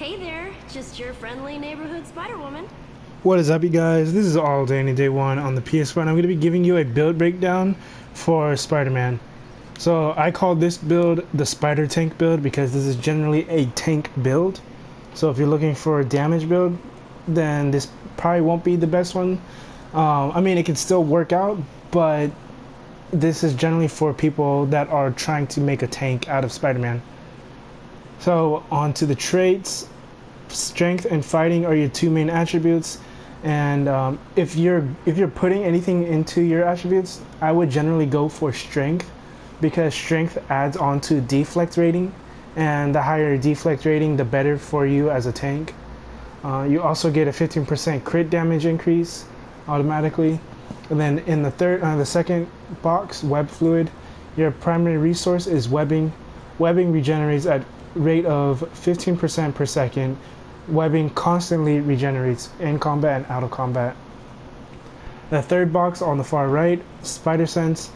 Hey there, just your friendly neighborhood Spider-Woman. What is up, you guys? This is All Day Any Day One on the PS4, and I'm going to be giving you a build breakdown for Spider-Man. So I call this build the Spider Tank build because this is generally a tank build. So if you're looking for a damage build, then this probably won't be the best one. I mean, it can still work out, but this is generally for people that are trying to make a tank out of Spider-Man. So on to the traits. Strength and fighting are your two main attributes, and if you're putting anything into your attributes, I would generally go for strength because strength adds on to deflect rating, and the higher deflect rating, the better for you as a tank. You also get a 15% crit damage increase automatically, and then in the second box, web fluid, your primary resource is webbing. Webbing regenerates at rate of 15% per second. Webbing constantly regenerates in combat and out of combat. The third box on the far right, Spider Sense,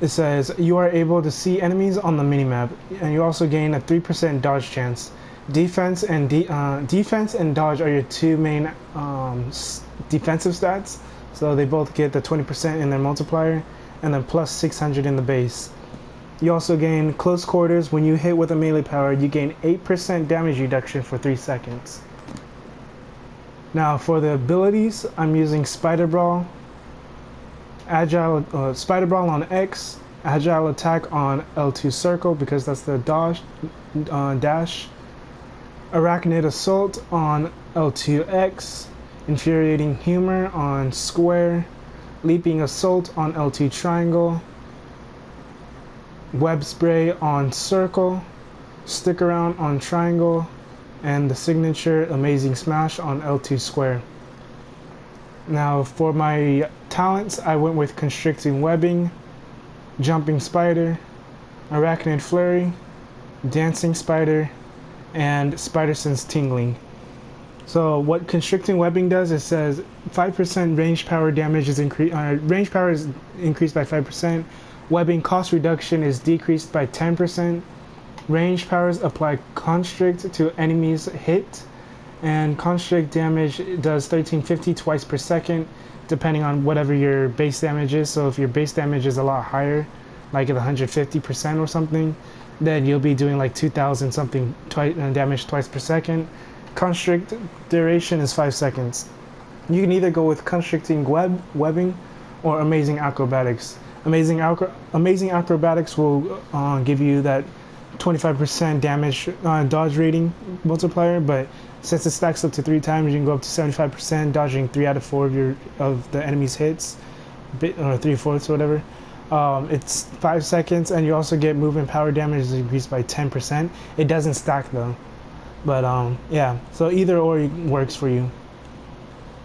it says you are able to see enemies on the minimap, and you also gain a 3% dodge chance. Defense and dodge are your two main defensive stats, so they both get the 20% in their multiplier, and then plus 600 in the base. You also gain close quarters. When you hit with a melee power, you gain 8% damage reduction for 3 seconds. Now for the abilities, I'm using Spider Brawl, Spider Brawl on X, Agile Attack on L2 Circle because that's the dash, Arachnid Assault on L2X, Infuriating Humor on Square, Leaping Assault on L2 Triangle, Web Spray on Circle, Stick Around on Triangle, and the signature Amazing Smash on L2 Square. Now for my talents, I went with Constricting Webbing, Jumping Spider, Arachnid Flurry, Dancing Spider, and Spider Sense Tingling. So what Constricting Webbing does, it says 5% range power damage is range power is increased by 5%. Webbing cost reduction is decreased by 10%. Range powers apply constrict to enemies hit, and constrict damage does 1350 twice per second, depending on whatever your base damage is. So if your base damage is a lot higher, like at 150% or something, then you'll be doing like 2000 something damage twice per second. Constrict duration is 5 seconds. You can either go with Constricting Webbing or Amazing Acrobatics. Amazing Acrobatics will give you that 25% damage dodge rating multiplier, but since it stacks up to 3 times, you can go up to 75%, dodging 3 out of 4 of the enemy's hits, or 3/4 or whatever. It's 5 seconds, and you also get movement power damage is increased by 10%. It doesn't stack though, but yeah. So either or works for you.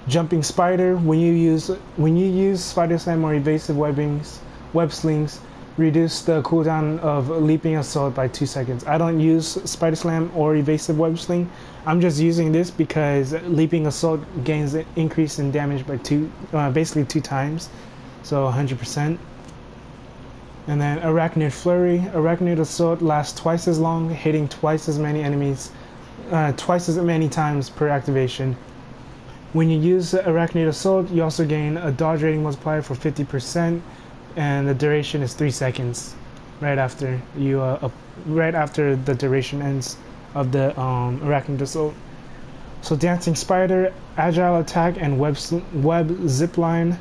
Jumping Spider, when you use Spider Slam or Evasive Web Slings, reduce the cooldown of Leaping Assault by 2 seconds. I don't use Spider Slam or Evasive Web Sling. I'm just using this because Leaping Assault gains an increase in damage by basically 2 times, so 100%. And then Arachnid Flurry. Arachnid Assault lasts twice as long, hitting twice as many enemies, twice as many times per activation. When you use Arachnid Assault, you also gain a dodge rating multiplier for 50%, and the duration is 3 seconds. Right after the duration ends of the Arachnid Assault. So Dancing Spider, Agile Attack, and Web Zipline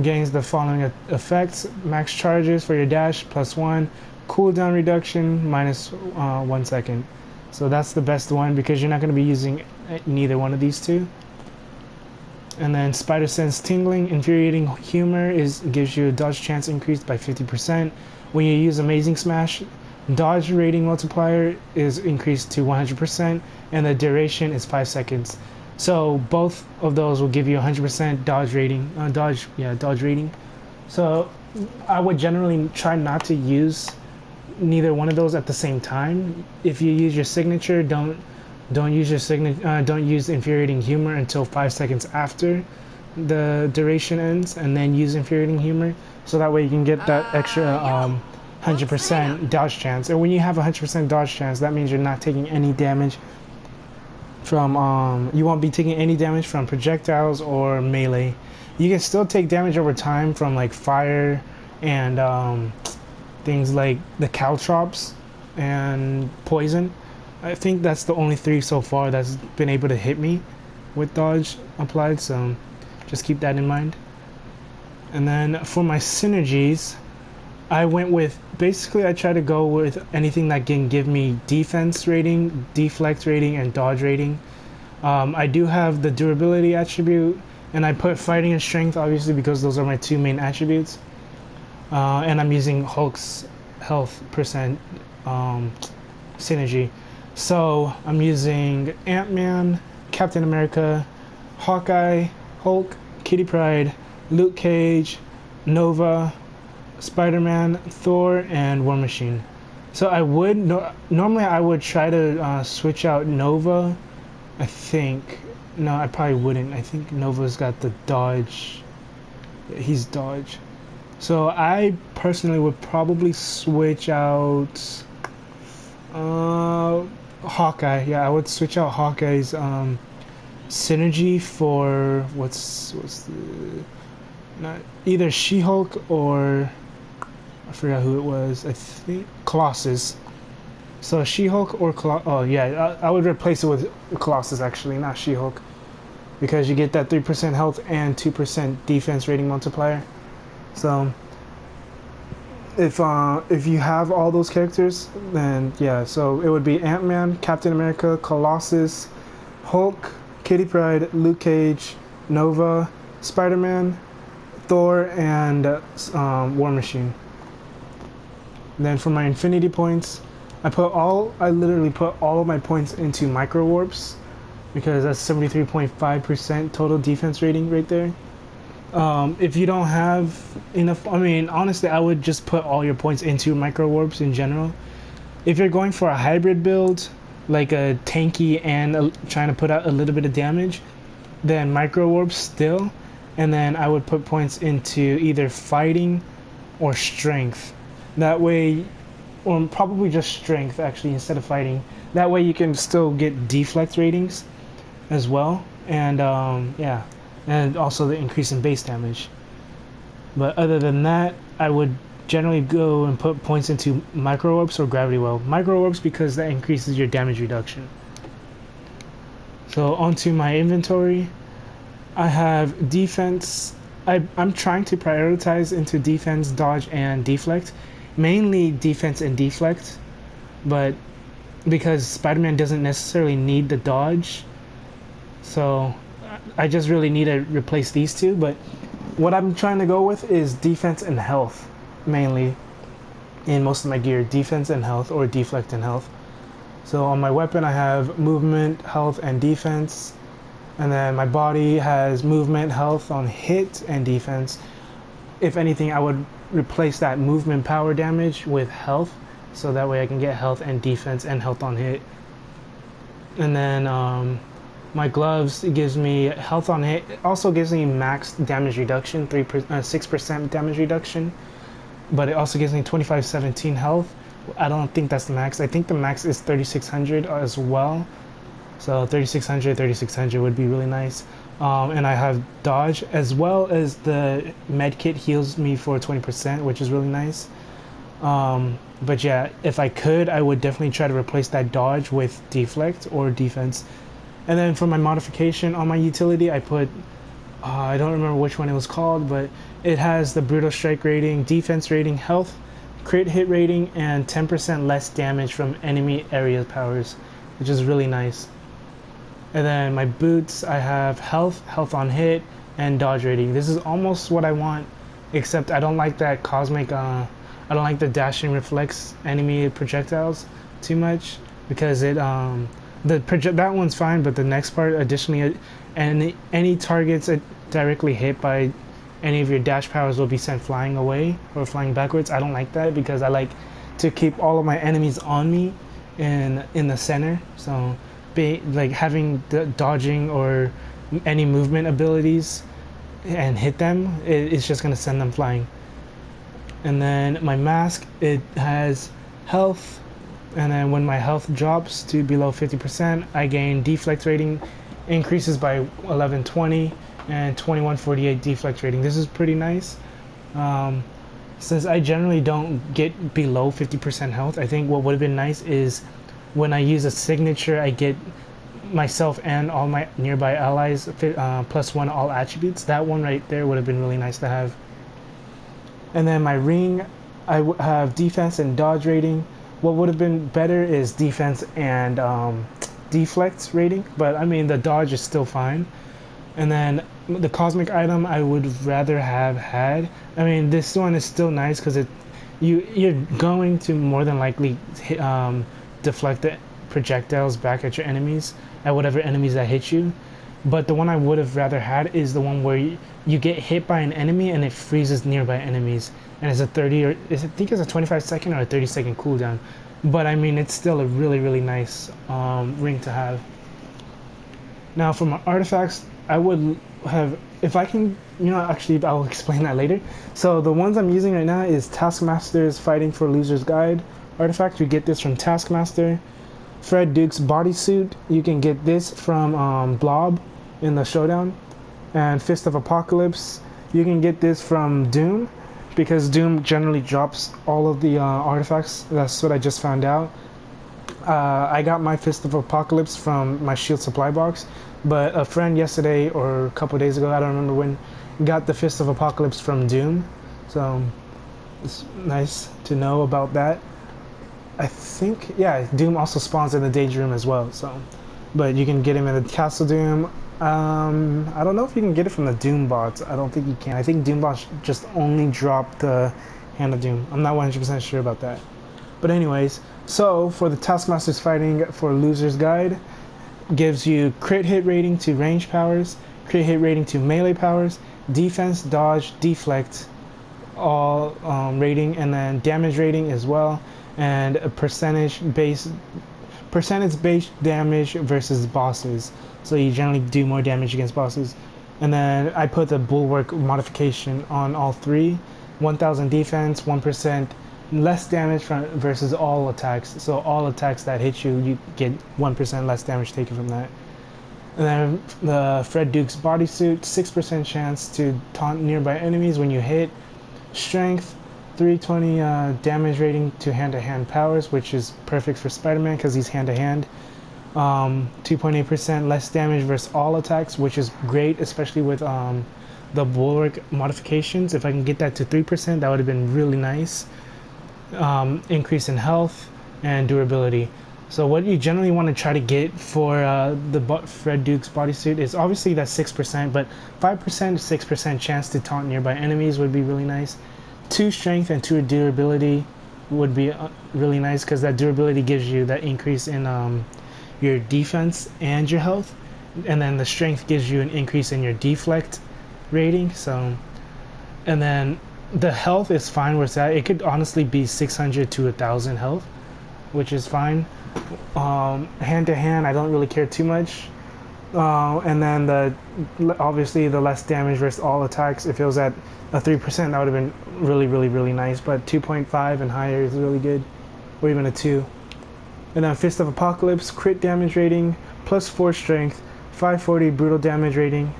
gains the following effects: max charges for your dash +1, cooldown reduction -1 second. So that's the best one because you're not going to be using neither one of these two. And then Spider Sense Tingling, Infuriating Humor gives you a dodge chance increased by 50%. When you use Amazing Smash, dodge rating multiplier is increased to 100%, and the duration is 5 seconds. So both of those will give you 100% dodge rating. Dodge rating. So I would generally try not to use neither one of those at the same time. If you use your signature, don't use Infuriating Humor until 5 seconds after the duration ends, and then use Infuriating Humor, so that way you can get that extra 100% dodge chance. And when you have 100% dodge chance, that means you're not taking any damage from you won't be taking any damage from projectiles or melee. You can still take damage over time from like fire and things like the caltrops and poison. I think that's the only 3 so far that's been able to hit me with dodge applied, so just keep that in mind. And then for my synergies, I went with, basically I try to go with anything that can give me defense rating, deflect rating, and dodge rating. I do have the durability attribute, and I put fighting and strength obviously because those are my 2 main attributes. And I'm using Hulk's health percent synergy. So I'm using Ant-Man, Captain America, Hawkeye, Hulk, Kitty Pryde, Luke Cage, Nova, Spiderman, Thor, and War Machine. So I would normally I would try to switch out Nova. I think no, I probably wouldn't. I think Nova's got the dodge. He's dodge. So I personally would probably switch out Hawkeye. Yeah, I would switch out Hawkeye's synergy for what's the not either She-Hulk or I forgot who it was. I think Colossus. So She-Hulk or oh yeah, I would replace it with Colossus actually, not She-Hulk, because you get that 3% health and 2% defense rating multiplier. So if you have all those characters, then yeah, so it would be Ant-Man, Captain America, Colossus, Hulk, Kitty Pryde, Luke Cage, Nova, Spider-Man, Thor, and War Machine. And then for my Infinity points, I literally put all of my points into micro warps because that's 73.5% total defense rating right there. If you don't have enough, I mean, honestly, I would just put all your points into micro warps in general. If you're going for a hybrid build, like a tanky and trying to put out a little bit of damage, then micro warps still, and then I would put points into either fighting or strength. That way, or probably just strength actually instead of fighting. That way you can still get deflect ratings as well, and yeah, and also the increase in base damage. But other than that, I would generally go and put points into micro warps or gravity well. Micro warps because that increases your damage reduction. So onto my inventory, I have defense. I'm trying to prioritize into defense, dodge, and deflect. Mainly defense and deflect, but because Spider-Man doesn't necessarily need the dodge, so I just really need to replace these 2. But what I'm trying to go with is defense and health, mainly in most of my gear. Defense and health, or deflect and health. So on my weapon I have movement, health, and defense, and then my body has movement, health on hit, and defense. If anything, I would replace that movement power damage with health, so that way I can get health and defense and health on hit. And then my gloves, it gives me health on hit. It also gives me max damage reduction, 6% damage reduction, but it also gives me 2517 health. I don't think that's the max. I think the max is 3600 as well. So 3600 would be really nice. And I have dodge, as well as the med kit heals me for 20%, which is really nice. But yeah, if I could, I would definitely try to replace that dodge with deflect or defense. And then for my modification on my utility, I put I don't remember which one it was called, but it has the brutal strike rating, defense rating, health, crit hit rating, and 10% less damage from enemy area powers, which is really nice. And then my boots, I have health on hit, and dodge rating. This is almost what I want, except I don't like that cosmic, I don't like the dashing reflects enemy projectiles too much, because it, that one's fine, but the next part, additionally, any targets directly hit by any of your dash powers will be sent flying away or flying backwards. I don't like that, because I like to keep all of my enemies on me in the center, so like having the dodging or any movement abilities and hit them, it's just gonna send them flying. And then my mask, it has health, And then when my health drops to below 50%, I gain deflect rating increases by 1120 and 2148 deflect rating. This is pretty nice. Since I generally don't get below 50% health, I think what would have been nice is when I use a signature, I get myself and all my nearby allies +1 all attributes. That one right there would have been really nice to have. And then my ring, I would have defense and dodge rating. What would have been better is defense and deflect rating, but I mean the dodge is still fine. And then the cosmic item I would rather have had. I mean this one is still nice because you're going to more than likely deflect the projectiles back at your enemies, at whatever enemies that hit you. But the one I would have rather had is the one where you get hit by an enemy and it freezes nearby enemies, and it's a 30 or I think it's a 25-second or a 30-second cooldown. But I mean it's still a really nice ring to have. Now for my artifacts, I would have, if I can, actually I'll explain that later. So the ones I'm using right now is Taskmaster's Fighting for Loser's Guide artifact. You get this from Taskmaster. Fred Duke's bodysuit, you can get this from Blob in the showdown. And Fist of Apocalypse, you can get this from Doom, because Doom generally drops all of the artifacts. That's what I just found out. I got my Fist of Apocalypse from my shield supply box, but a friend yesterday or a couple days ago, I don't remember when, got the Fist of Apocalypse from Doom. So it's nice to know about that. I think, yeah, Doom also spawns in the Danger Room as well. So, but you can get him in the Castle Doom. I don't know if you can get it from the Doom bots. I don't think you can. I think Doom bots just only drop the Hand of Doom. I'm not 100% sure about that. But anyways, so for the Taskmaster's Fighting for Loser's Guide, gives you crit hit rating to range powers, crit hit rating to melee powers, defense, dodge, deflect, all rating, and then damage rating as well, and a percentage based damage versus bosses. So you generally do more damage against bosses. And then I put the Bulwark modification on all three. 1000 defense, 1% less damage versus all attacks. So all attacks that hit you, you get 1% less damage taken from that. And then the Fred Duke's bodysuit, 6% chance to taunt nearby enemies when you hit. Strength, 320 damage rating to hand-to-hand powers, which is perfect for Spiderman because he's hand-to-hand. 2.8% less damage versus all attacks, which is great, especially with the Bulwark modifications. If I can get that to 3%, that would have been really nice. Increase in health and durability. So what you generally want to try to get for the Fred Duke's bodysuit is obviously that 6%, but 5%, 6% chance to taunt nearby enemies would be really nice. 2 strength and 2 durability would be really nice because that durability gives you that increase in your defense and your health, and then the strength gives you an increase in your deflect rating. So, and then the health is fine where it's at. It could honestly be 600 to 1000 health, which is fine. Hand to hand, I don't really care too much. And then obviously the less damage versus all attacks. If it was at a 3%, that would have been really nice. But 2.5 and higher is really good, or even a 2. And then Fist of Apocalypse, crit damage rating, +4 strength, 540 brutal damage rating,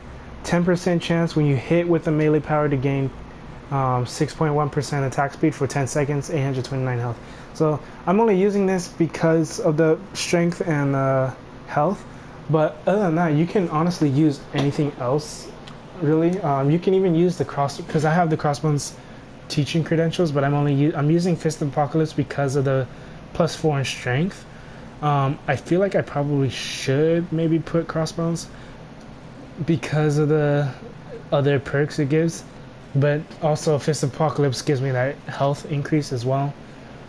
10% chance when you hit with a melee power to gain 6.1% attack speed for 10 seconds, 829 health. So I'm only using this because of the strength and health. But other than that, you can honestly use anything else, really. You can even use the because I have the Crossbones teaching credentials, but I'm using Fist of Apocalypse because of the +4 in strength. I feel like I probably should maybe put Crossbones because of the other perks it gives, but also Fist of Apocalypse gives me that health increase as well.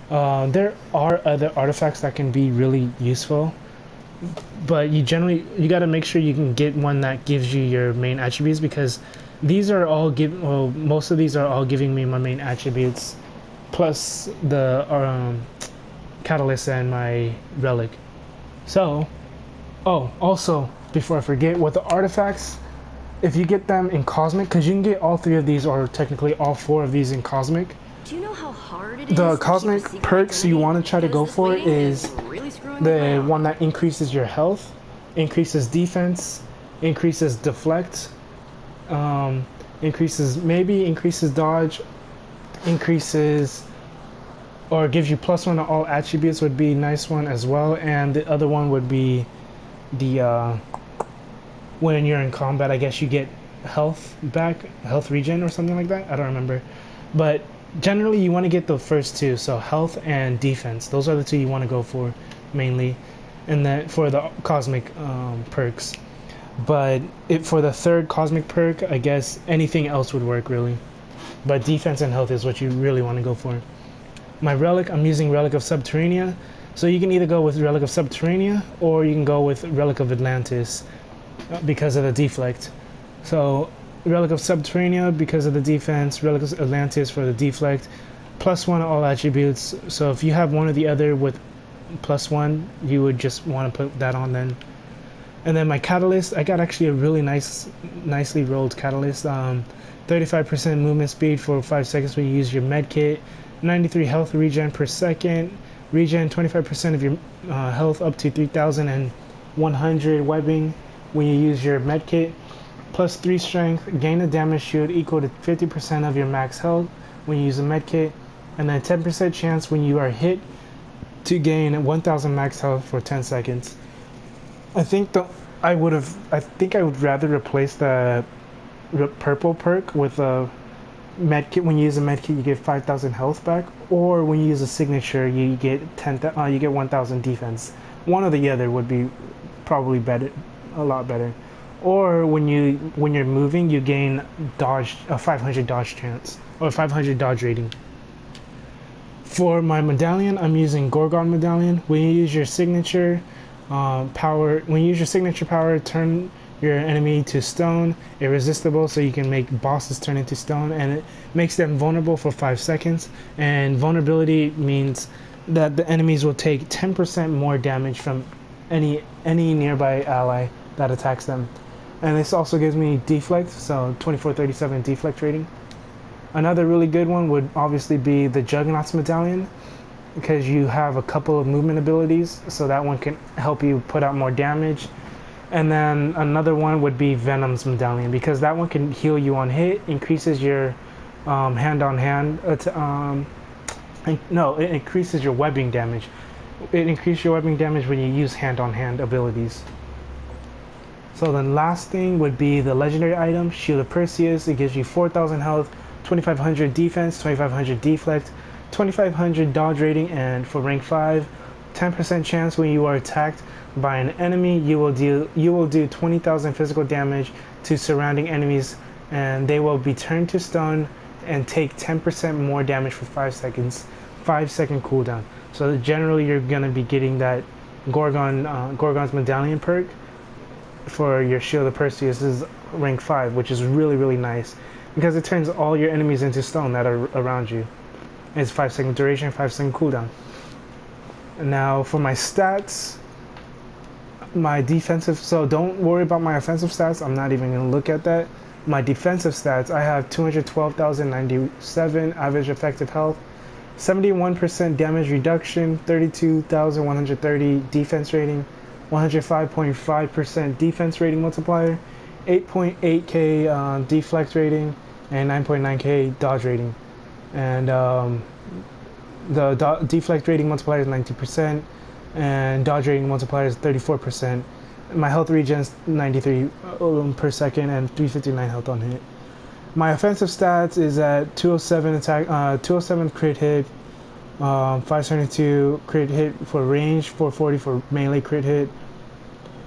There are other artifacts that can be really useful, but you got to make sure you can get one that gives you your main attributes, because these are all most of these are all giving me my main attributes plus the catalyst and my relic. So, also before I forget, with the artifacts, if you get them in cosmic, because you can get all 3 of these, or technically all 4 of these in cosmic. Do you know how hard it is The to keep a cosmic secret perks you identity? want to try to Because go this for waiting is really screwing with the my one that increases your health, increases defense, increases deflect, um, increases dodge, increases or gives you +1 to all attributes would be a nice one as well. And the other one would be the when you're in combat, I guess you get health back, health regen or something like that. I don't remember, but generally you want to get the first two, so health and defense. Those are the two you want to go for mainly, and then for the cosmic perks. But for the third cosmic perk, I guess anything else would work really, but defense and health is what you really want to go for. My relic, I'm using Relic of Subterranea, so you can either go with Relic of Subterranea or you can go with Relic of Atlantis because of the deflect. So Relic of Subterranea because of the defense, Relic of Atlantis for the deflect, +1 to all attributes. So if you have one or the other with +1, you would just want to put that on then. And then my catalyst, I got actually a really nicely rolled catalyst. 35% movement speed for 5 seconds when you use your med kit, 93 health regen per second, regen 25% of your health up to 3,100 webbing when you use your med kit, +3 strength, gain a damage shield equal to 50% of your max health when you use a med kit, and then 10% chance when you are hit to gain 1,000 max health for 10 seconds. I think I would rather replace the purple perk with a med kit. When you use a med kit, you get 5,000 health back, or when you use a signature, you get 1,000 defense. One or the other would be probably better, a lot better. Or when you're moving, you gain dodge, a 500 dodge chance or 500 dodge rating. For my medallion, I'm using Gorgon medallion. When you use your signature power, turn your enemy to stone, irresistible, so you can make bosses turn into stone, and it makes them vulnerable for 5 seconds. And vulnerability means that the enemies will take 10% more damage from any nearby ally that attacks them. And this also gives me deflect, so 2437 deflect rating. Another really good one would obviously be the Juggernaut's medallion, because you have a couple of movement abilities, so that one can help you put out more damage. And then another one would be Venom's medallion, because that one can heal you on hit, increases your hand-on-hand no, it increases your webbing damage. It increases your webbing damage when you use hand-on-hand abilities. So the last thing would be the legendary item, Shield of Perseus. It gives you 4,000 health, 2,500 defense, 2,500 deflect, 2,500 dodge rating, and for rank 5, 10% chance when you are attacked by an enemy, you will do 20,000 physical damage to surrounding enemies, and they will be turned to stone and take 10% more damage for 5 seconds. 5-second cooldown. So generally, you're gonna be getting that Gorgon's medallion perk for your Shield of Perseus is rank 5, which is really nice because it turns all your enemies into stone that are around you. It's 5-second duration, 5-second cooldown. And now for my stats, my defensive, so don't worry about my offensive stats, I'm not even gonna look at that. My defensive stats, I have 212,097 average effective health, 71% damage reduction, 32,130 defense rating, 105.5% defense rating multiplier, 8.8k deflect rating, and 9.9k dodge rating. And the deflect rating multiplier is 90%, and dodge rating multiplier is 34%. My health regen is 93 per second and 359 health on hit. My offensive stats is at 207 attack, 207 crit hit, 572 crit hit for range, 440 for melee crit hit,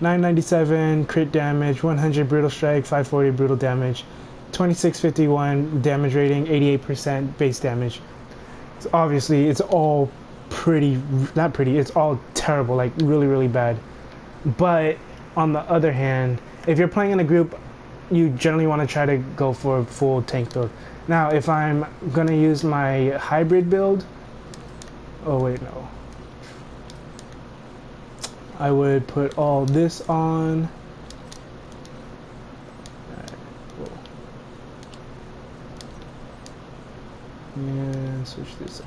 997 crit damage, 100 brutal strike, 540 brutal damage, 2651 damage rating, 88% base damage. So obviously, it's all not pretty, it's all terrible, like really bad. But on the other hand, if you're playing in a group, you generally want to try to go for a full tank build. Now, if I'm gonna use my hybrid build, oh wait, no. I would put all this on. and switch this up.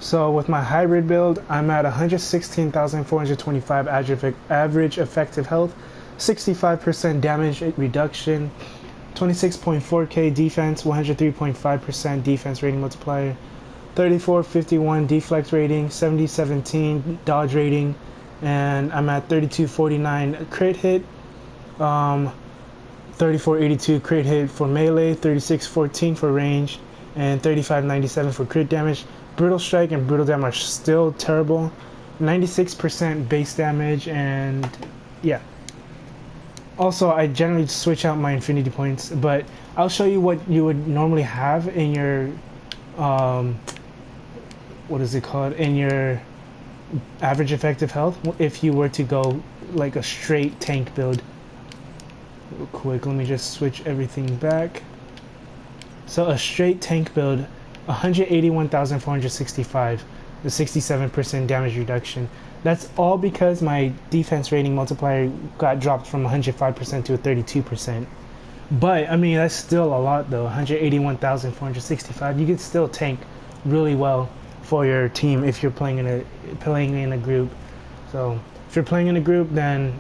So with my hybrid build, I'm at 116,425 average effective health, 65% damage reduction, 26.4k defense, 103.5% defense rating multiplier, 3451 deflect rating, 7017 dodge rating, and I'm at 3249 crit hit, 3482 crit hit for melee, 3614 for range, and 3597 for crit damage. Brutal strike and brutal damage are still terrible. 96% base damage, and yeah. Also, I generally switch out my infinity points, but I'll show you what you would normally have in your what is it called, in your average effective health if you were to go like a straight tank build. Real quick, let me just switch everything back. So a straight tank build, 181,465, the 67% damage reduction. That's all because my defense rating multiplier got dropped from 105% to a 32%. But I mean, that's still a lot though. 181,465. You can still tank really well for your team if you're playing in a group. So if you're playing in a group, then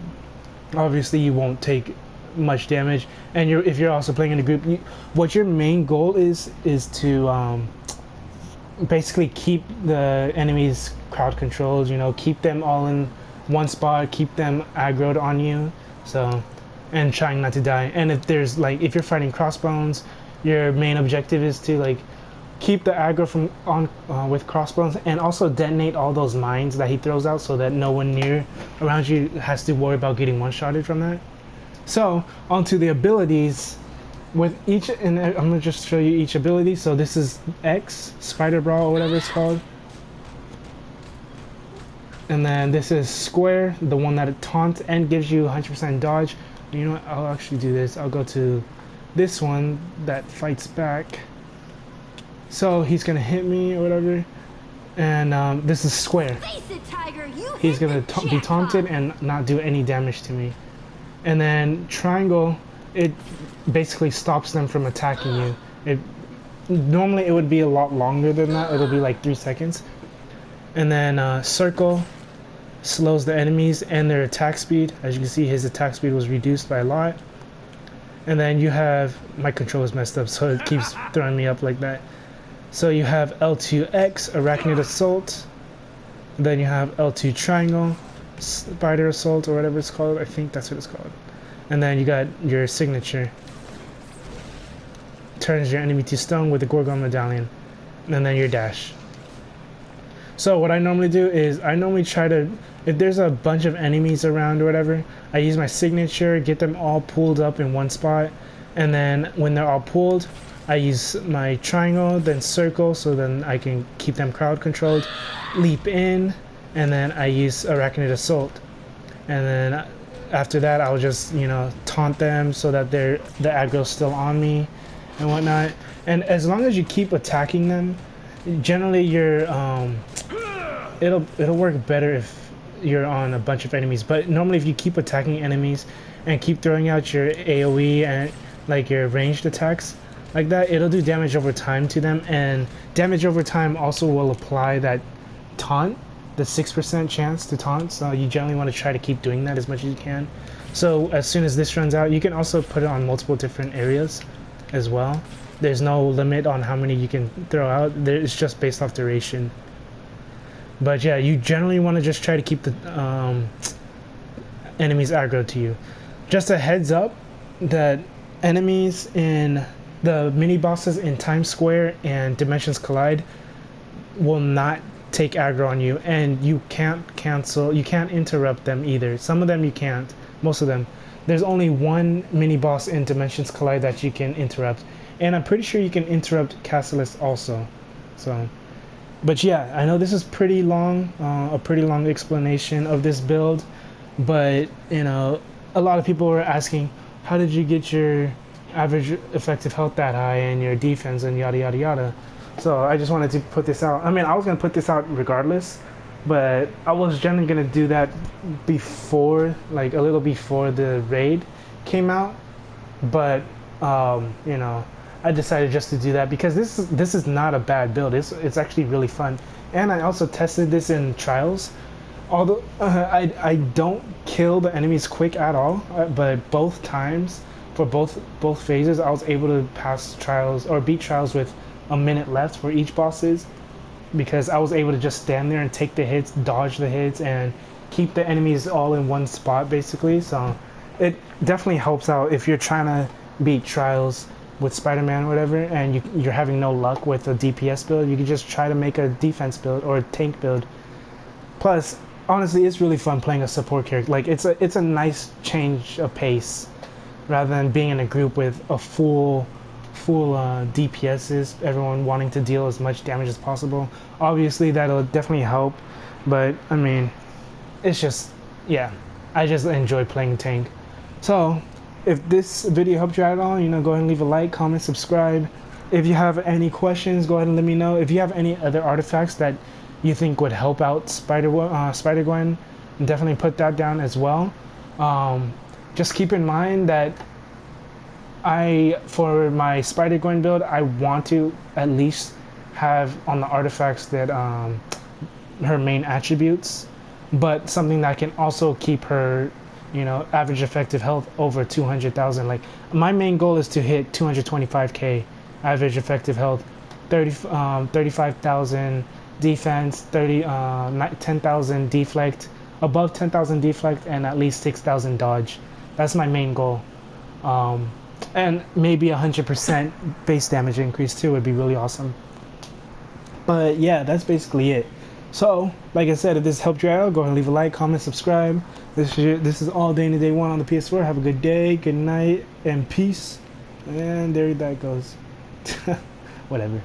obviously you won't take much damage. And if you're also playing in a group, what your main goal is to basically keep the enemies crowd controlled, keep them all in one spot, keep them aggroed on you, so, and trying not to die. And if you're fighting crossbones, your main objective is to keep the aggro with crossbones, and also detonate all those mines that he throws out so that no one near around you has to worry about getting one-shotted from that. So onto the abilities. With each, and I'm gonna just show you each ability. So this is X, Spider Brawl, or whatever it's called. And then this is Square, the one that taunts and gives you 100% dodge. You know what, I'll actually do this. I'll go to this one that fights back. So he's gonna hit me or whatever. And this is Square. Face it, Tiger, He's gonna be taunted and not do any damage to me. And then Triangle, it basically stops them from attacking you. Normally it would be a lot longer than that. It'll be like 3 seconds. And then Circle slows the enemies and their attack speed. As you can see, his attack speed was reduced by a lot. And then you have, my controller's messed up, so it keeps throwing me up like that. So you have L2X, Arachnid Assault. Then you have L2 Triangle, Spider Assault, or whatever it's called. I think that's what it's called. And then you got your signature. Turns your enemy to stone with the Gorgon Medallion. And then your dash. So what I normally do is, I normally try to, if there's a bunch of enemies around or whatever, I use my signature, get them all pooled up in one spot. And then when they're all pooled, I use my triangle, then circle, so then I can keep them crowd controlled. Leap in, and then I use Arachnid Assault. And then after that, I'll just, taunt them so that the aggro's still on me and whatnot. And as long as you keep attacking them, generally it'll work better if you're on a bunch of enemies. But normally if you keep attacking enemies and keep throwing out your AoE and your ranged attacks like that, it'll do damage over time to them. And damage over time also will apply that taunt, the 6% chance to taunt, so you generally want to try to keep doing that as much as you can. So as soon as this runs out, you can also put it on multiple different areas as well. There's no limit on how many you can throw out. It's just based off duration. But yeah, you generally want to just try to keep the enemies aggro to you. Just a heads up that enemies in the mini bosses in Times Square and Dimensions Collide will not take aggro on you, and you can't interrupt them either. Some of them you can't, most of them. There's only one mini boss in Dimensions Collide that you can interrupt, and I'm pretty sure you can interrupt Cassilis also. So, but yeah, I know this is pretty long, a pretty long explanation of this build, but a lot of people were asking, how did you get your average effective health that high and your defense and yada yada yada. So I just wanted to put this out. I mean, I was going to put this out regardless, but I was generally going to do that before, a little before the raid came out. But, I decided just to do that because this is not a bad build. It's actually really fun. And I also tested this in trials. Although I don't kill the enemies quick at all, but both times for both phases I was able to pass trials or beat trials with a minute left for each bosses, because I was able to just stand there and take the hits, dodge the hits, and keep the enemies all in one spot basically. So it definitely helps out if you're trying to beat trials with Spider-Man or whatever, and you're having no luck with a DPS build. You can just try to make a defense build or a tank build. Plus, honestly, it's really fun playing a support character. Like it's a nice change of pace rather than being in a group with a full DPSs, everyone wanting to deal as much damage as possible. Obviously that'll definitely help, but I mean, it's just, yeah, I just enjoy playing tank. So if this video helped you out at all, you know, go ahead and leave a like, comment, subscribe. If you have any questions, go ahead and let me know. If you have any other artifacts that you think would help out Spider-Gwen, definitely put that down as well. Just keep in mind that for my Spider-Gwen build, I want to at least have on the artifacts that her main attributes, but something that can also keep her, you know, average effective health over 200,000. Like my main goal is to hit 225k average effective health, 35,000 defense, 10,000 deflect, above 10,000 deflect, and at least 6,000 dodge. That's my main goal. And maybe 100% base damage increase too would be really awesome. But yeah, that's basically it. So, like I said, if this helped you out, go ahead and leave a like, comment, subscribe. This is all day into day one on the PS4. Have a good day, good night, and peace. And there that goes. Whatever.